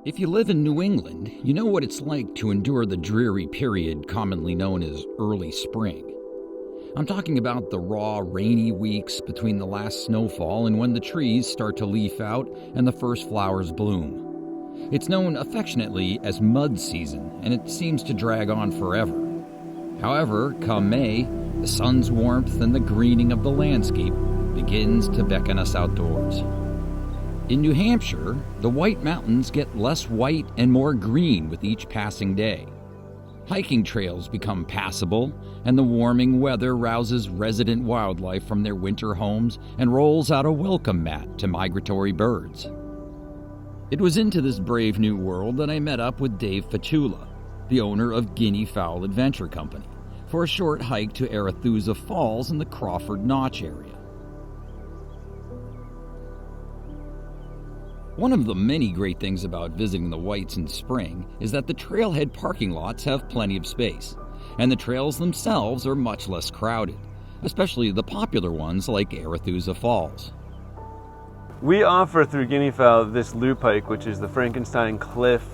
If you live in New England, you know what it's like to endure the dreary period commonly known as early spring. I'm talking about the raw, rainy weeks between the last snowfall and when the trees start to leaf out and the first flowers bloom. It's known affectionately as mud season, and it seems to drag on forever. However, come May, the sun's warmth and the greening of the landscape begins to beckon us outdoors. In New Hampshire, the White Mountains get less white and more green with each passing day. Hiking trails become passable, and the warming weather rouses resident wildlife from their winter homes and rolls out a welcome mat to migratory birds. It was into this brave new world that I met up with Dave Fatula, the owner of Guineafowl Adventure Company, for a short hike to Arethusa Falls in the Crawford Notch area. One of the many great things about visiting the Whites in spring is that the trailhead parking lots have plenty of space, and the trails themselves are much less crowded, especially the popular ones like Arethusa Falls. We offer through Guineafowl this loop hike, which is the Frankenstein Cliff,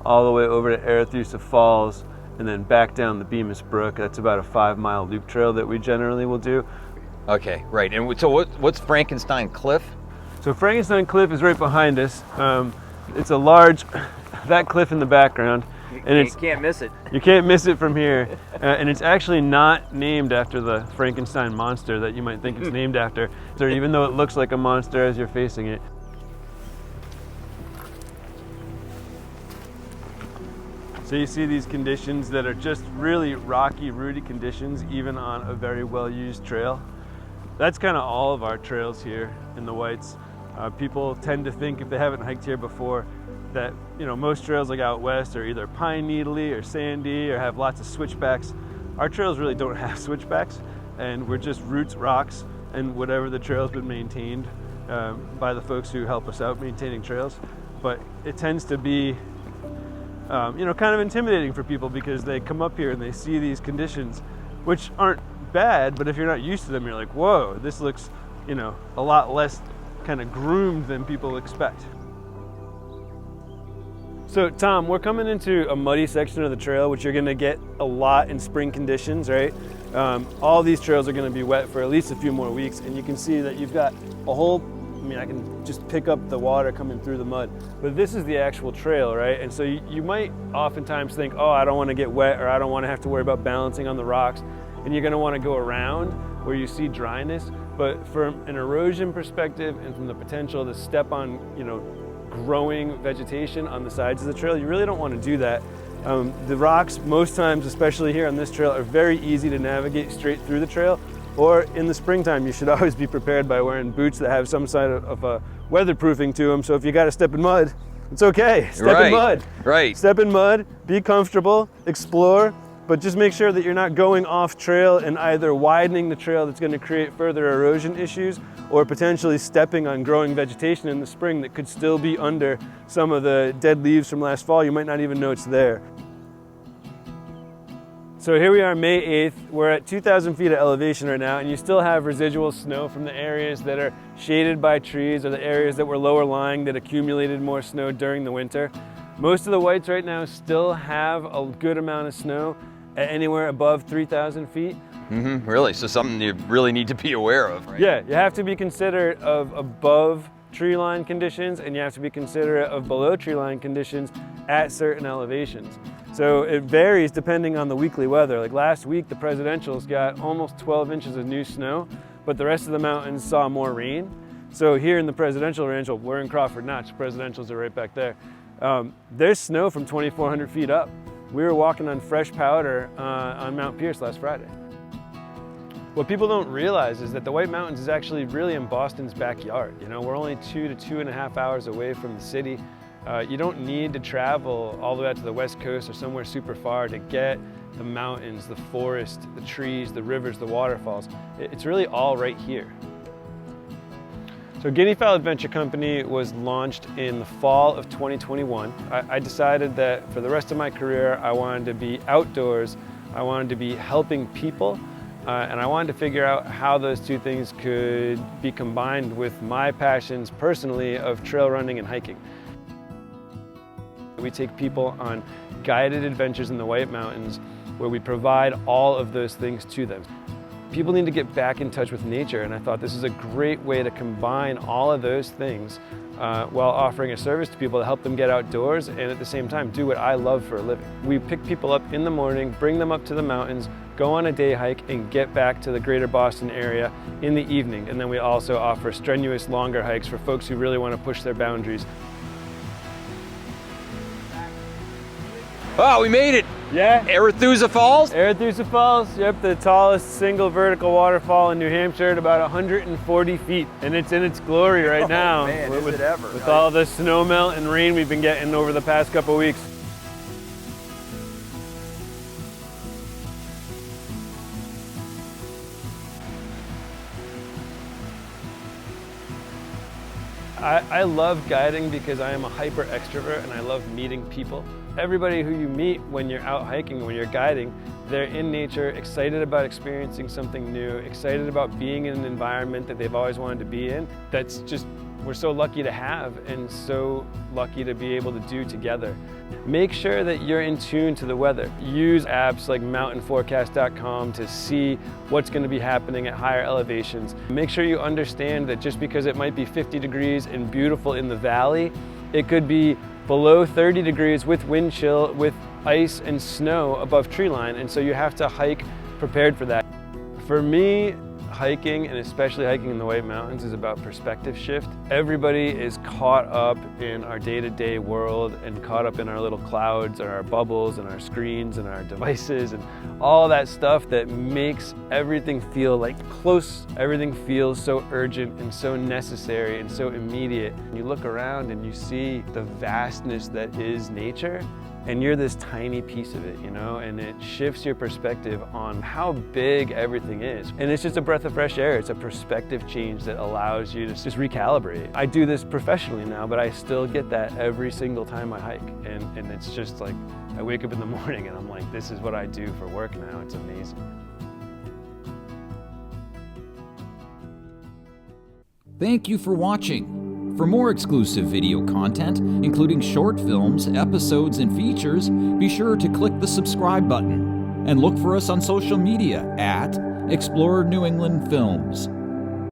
all the way over to Arethusa Falls, and then back down the Bemis Brook. That's about a 5-mile loop trail that we generally will do. Okay, right. And so what's Frankenstein Cliff? So Frankenstein Cliff is right behind us. It's a large, that cliff in the background. And You can't miss it. You can't miss it from here. And it's actually not named after the Frankenstein monster that you might think it's named after, even though it looks like a monster as you're facing it. So you see these conditions that are just really rocky, rooty conditions, even on a very well-used trail. That's kind of all of our trails here in the Whites. People tend to think, if they haven't hiked here before, that most trails like out west are either pine needly or sandy or have lots of switchbacks. Our trails really don't have switchbacks, and we're just roots, rocks, and whatever the trail's been maintained by the folks who help us out maintaining trails. But it tends to be kind of intimidating for people because they come up here and they see these conditions, which aren't bad, but if you're not used to them, you're like, whoa, this looks a lot less kind of groomed than people expect. So Tom, we're coming into a muddy section of the trail, which you're going to get a lot in spring conditions, right? All these trails are going to be wet for at least a few more weeks, and you can see that you've got a whole, I can just pick up the water coming through the mud, but this is the actual trail, right? And so you might oftentimes think, oh, I don't want to get wet, or I don't want to have to worry about balancing on the rocks, and you're going to want to go around where you see dryness. But from an erosion perspective and from the potential to step on, growing vegetation on the sides of the trail, you really don't want to do that. The rocks, most times, especially here on this trail, are very easy to navigate straight through the trail. Or in the springtime, you should always be prepared by wearing boots that have some side of a weatherproofing to them. So if you got to step in mud, it's okay. Step in mud. Right. Step in mud, be comfortable, explore. But just make sure that you're not going off trail and either widening the trail that's going to create further erosion issues, or potentially stepping on growing vegetation in the spring that could still be under some of the dead leaves from last fall. You might not even know it's there. So here we are, May 8th. We're at 2,000 feet of elevation right now, and you still have residual snow from the areas that are shaded by trees or the areas that were lower lying that accumulated more snow during the winter. Most of the Whites right now still have a good amount of snow at anywhere above 3,000 feet. Really? So something you really need to be aware of, right? Yeah, you have to be considerate of above tree line conditions, and you have to be considerate of below tree line conditions at certain elevations. So it varies depending on the weekly weather. Like last week, the Presidentials got almost 12 inches of new snow, but the rest of the mountains saw more rain. So here in the Presidential Range, we're in Crawford Notch, the Presidentials are right back there. There's snow from 2,400 feet up. We were walking on fresh powder on Mount Pierce last Friday. What people don't realize is that the White Mountains is actually really in Boston's backyard. We're only 2 to 2.5 hours away from the city. You don't need to travel all the way out to the West Coast or somewhere super far to get the mountains, the forest, the trees, the rivers, the waterfalls. It's really all right here. So Guineafowl Adventure Company was launched in the fall of 2021. I decided that for the rest of my career, I wanted to be outdoors, I wanted to be helping people, and I wanted to figure out how those two things could be combined with my passions personally of trail running and hiking. We take people on guided adventures in the White Mountains where we provide all of those things to them. People need to get back in touch with nature, and I thought this is a great way to combine all of those things while offering a service to people to help them get outdoors and at the same time do what I love for a living. We pick people up in the morning, bring them up to the mountains, go on a day hike, and get back to the greater Boston area in the evening. And then we also offer strenuous longer hikes for folks who really want to push their boundaries. Oh, we made it! Yeah. Arethusa Falls? Arethusa Falls, yep, the tallest single vertical waterfall in New Hampshire at about 140 feet. And it's in its glory right now. Man, with, is it ever. With all the snow melt and rain we've been getting over the past couple weeks. I love guiding because I am a hyper extrovert and I love meeting people. Everybody who you meet when you're out hiking, when you're guiding, they're in nature, excited about experiencing something new, excited about being in an environment that they've always wanted to be in. That's just, we're so lucky to have and so lucky to be able to do together. Make sure that you're in tune to the weather. Use apps like mountainforecast.com to see what's going to be happening at higher elevations. Make sure you understand that just because it might be 50 degrees and beautiful in the valley, it could be below 30 degrees with wind chill, with ice and snow above tree line, and so you have to hike prepared for that. For me, hiking, and especially hiking in the White Mountains, is about perspective shift. Everybody is caught up in our day-to-day world and caught up in our little clouds and our bubbles and our screens and our devices and all that stuff that makes everything feel like close. Everything feels so urgent and so necessary and so immediate. You look around and you see the vastness that is nature, and you're this tiny piece of it, you know, and it shifts your perspective on how big everything is. And it's just a breath of fresh air. It's a perspective change that allows you to just recalibrate. I do this professionally now, but I still get that every single time I hike. And it's just like, I wake up in the morning and I'm like, this is what I do for work now. It's amazing. Thank you for watching. For more exclusive video content, including short films, episodes, and features, be sure to click the subscribe button and look for us on social media at Explorer New England Films.